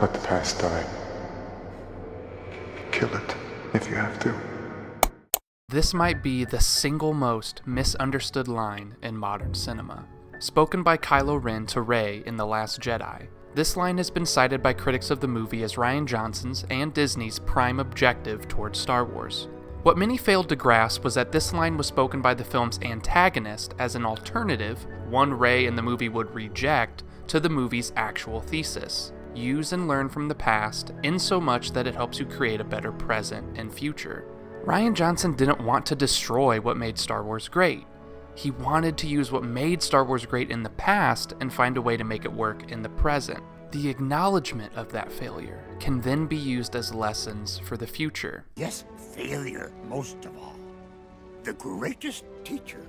Let the past die. Kill it if you have to. This might be the single most misunderstood line in modern cinema. Spoken by Kylo Ren to Rey in The Last Jedi, this line has been cited by critics of the movie as Rian Johnson's and Disney's prime objective towards Star Wars. What many failed to grasp was that this line was spoken by the film's antagonist as an alternative, one Rey in the movie would reject, to the movie's actual thesis. Use and learn from the past, in so much that it helps you create a better present and future. Rian Johnson didn't want to destroy what made Star Wars great. He wanted to use what made Star Wars great in the past and find a way to make it work in the present. The acknowledgement of that failure can then be used as lessons for the future. Yes, failure, most of all. The greatest teacher,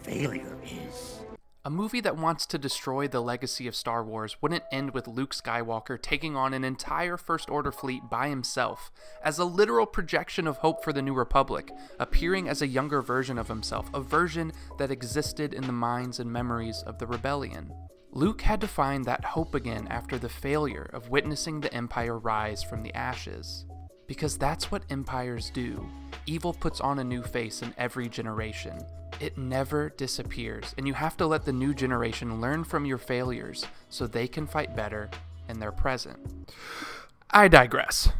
failure is. A movie that wants to destroy the legacy of Star Wars wouldn't end with Luke Skywalker taking on an entire First Order fleet by himself, as a literal projection of hope for the New Republic, appearing as a younger version of himself, a version that existed in the minds and memories of the rebellion. Luke had to find that hope again after the failure of witnessing the Empire rise from the ashes. Because that's what empires do. Evil puts on a new face in every generation. It never disappears, and you have to let the new generation learn from your failures so they can fight better in their present. I digress.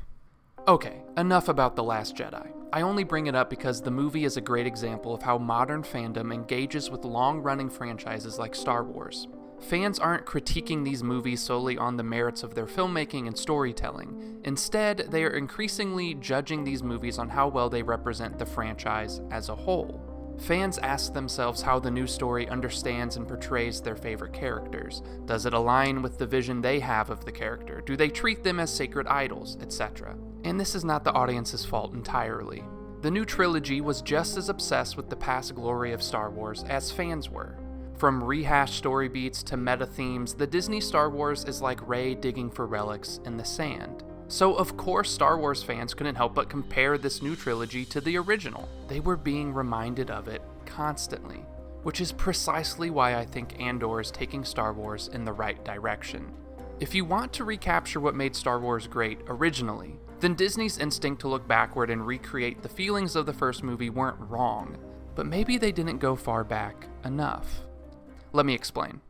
Okay, enough about The Last Jedi. I only bring it up because the movie is a great example of how modern fandom engages with long-running franchises like Star Wars. Fans aren't critiquing these movies solely on the merits of their filmmaking and storytelling. Instead, they are increasingly judging these movies on how well they represent the franchise as a whole. Fans ask themselves how the new story understands and portrays their favorite characters. Does it align with the vision they have of the character? Do they treat them as sacred idols, etc.? And this is not the audience's fault entirely. The new trilogy was just as obsessed with the past glory of Star Wars as fans were. From rehashed story beats to meta themes, the Disney Star Wars is like Rey digging for relics in the sand. So of course Star Wars fans couldn't help but compare this new trilogy to the original. They were being reminded of it constantly, which is precisely why I think Andor is taking Star Wars in the right direction. If you want to recapture what made Star Wars great originally, then Disney's instinct to look backward and recreate the feelings of the first movie weren't wrong, but maybe they didn't go far back enough. Let me explain.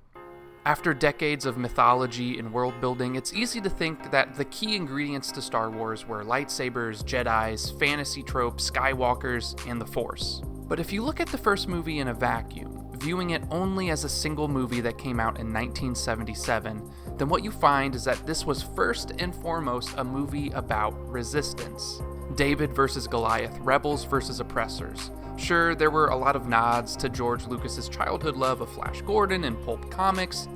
After decades of mythology and world building, it's easy to think that the key ingredients to Star Wars were lightsabers, Jedis, fantasy tropes, Skywalkers, and the Force. But if you look at the first movie in a vacuum, viewing it only as a single movie that came out in 1977, then what you find is that this was first and foremost a movie about resistance. David versus Goliath, rebels versus oppressors. Sure, there were a lot of nods to George Lucas's childhood love of Flash Gordon and pulp comics,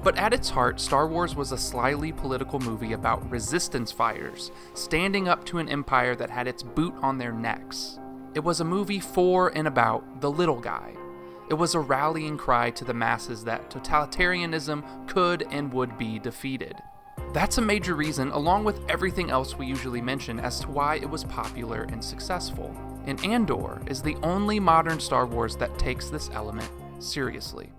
but at its heart, Star Wars was a slyly political movie about resistance fighters, standing up to an empire that had its boot on their necks. It was a movie for and about the little guy. It was a rallying cry to the masses that totalitarianism could and would be defeated. That's a major reason, along with everything else we usually mention, as to why it was popular and successful. And Andor is the only modern Star Wars that takes this element seriously.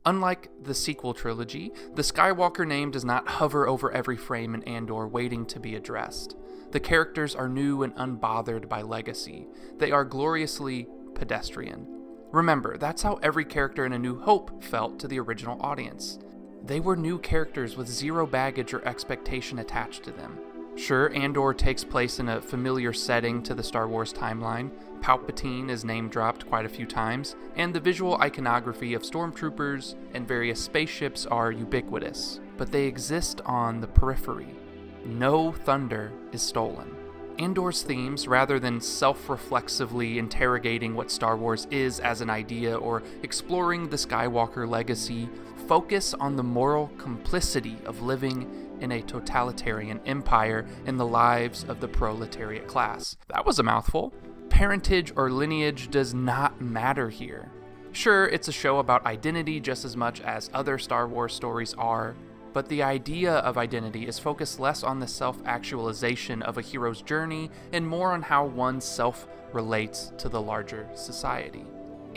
Unlike the sequel trilogy, the Skywalker name does not hover over every frame in Andor waiting to be addressed. The characters are new and unbothered by legacy. They are gloriously pedestrian. Remember, that's how every character in A New Hope felt to the original audience. They were new characters with zero baggage or expectation attached to them. Sure, Andor takes place in a familiar setting to the Star Wars timeline. Palpatine is name-dropped quite a few times, and the visual iconography of stormtroopers and various spaceships are ubiquitous, but they exist on the periphery. No thunder is stolen. Andor's themes, rather than self-reflexively interrogating what Star Wars is as an idea or exploring the Skywalker legacy, focus on the moral complicity of living in a totalitarian empire in the lives of the proletariat class. That was a mouthful. Parentage or lineage does not matter here. Sure, it's a show about identity just as much as other Star Wars stories are, but the idea of identity is focused less on the self-actualization of a hero's journey and more on how one's self relates to the larger society.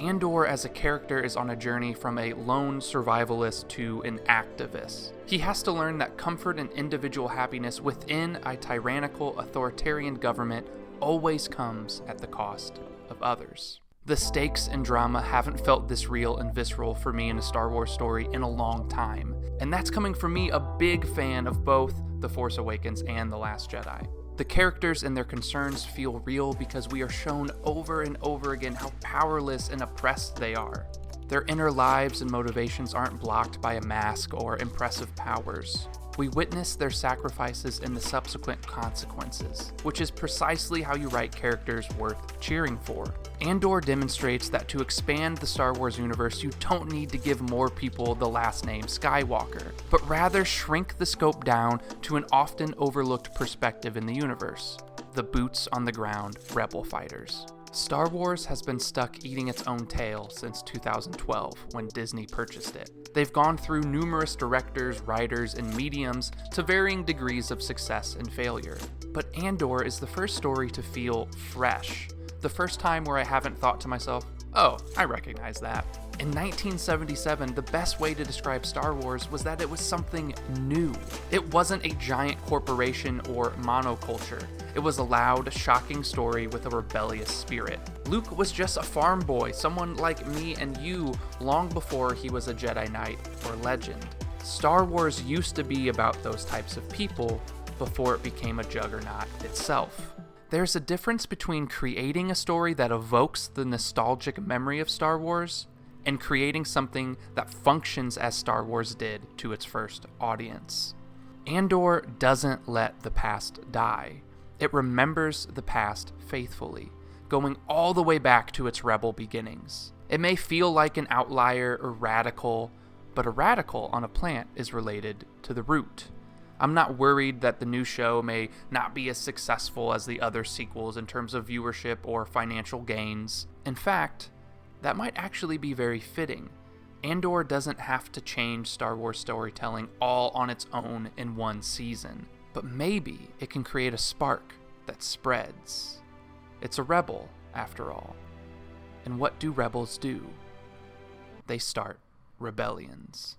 Andor as a character is on a journey from a lone survivalist to an activist. He has to learn that comfort and individual happiness within a tyrannical, authoritarian government always comes at the cost of others. The stakes and drama haven't felt this real and visceral for me in a Star Wars story in a long time, and that's coming from me, a big fan of both The Force Awakens and The Last Jedi. The characters and their concerns feel real because we are shown over and over again how powerless and oppressed they are. Their inner lives and motivations aren't blocked by a mask or impressive powers. We witness their sacrifices and the subsequent consequences, which is precisely how you write characters worth cheering for. Andor demonstrates that to expand the Star Wars universe, you don't need to give more people the last name Skywalker, but rather shrink the scope down to an often overlooked perspective in the universe: the boots on the ground rebel fighters. Star Wars has been stuck eating its own tail since 2012, when Disney purchased it. They've gone through numerous directors, writers, and mediums to varying degrees of success and failure. But Andor is the first story to feel fresh. The first time where I haven't thought to myself, oh, I recognize that. In 1977, the best way to describe Star Wars was that it was something new. It wasn't a giant corporation or monoculture. It was a loud, shocking story with a rebellious spirit. Luke was just a farm boy, someone like me and you, long before he was a Jedi Knight or legend. Star Wars used to be about those types of people before it became a juggernaut itself. There's a difference between creating a story that evokes the nostalgic memory of Star Wars and creating something that functions as Star Wars did to its first audience. Andor doesn't let the past die. It remembers the past faithfully, going all the way back to its rebel beginnings. It may feel like an outlier or radical, but a radical on a plant is related to the root. I'm not worried that the new show may not be as successful as the other sequels in terms of viewership or financial gains. In fact, that might actually be very fitting. Andor doesn't have to change Star Wars storytelling all on its own in one season, but maybe it can create a spark that spreads. It's a rebel, after all. And what do rebels do? They start rebellions.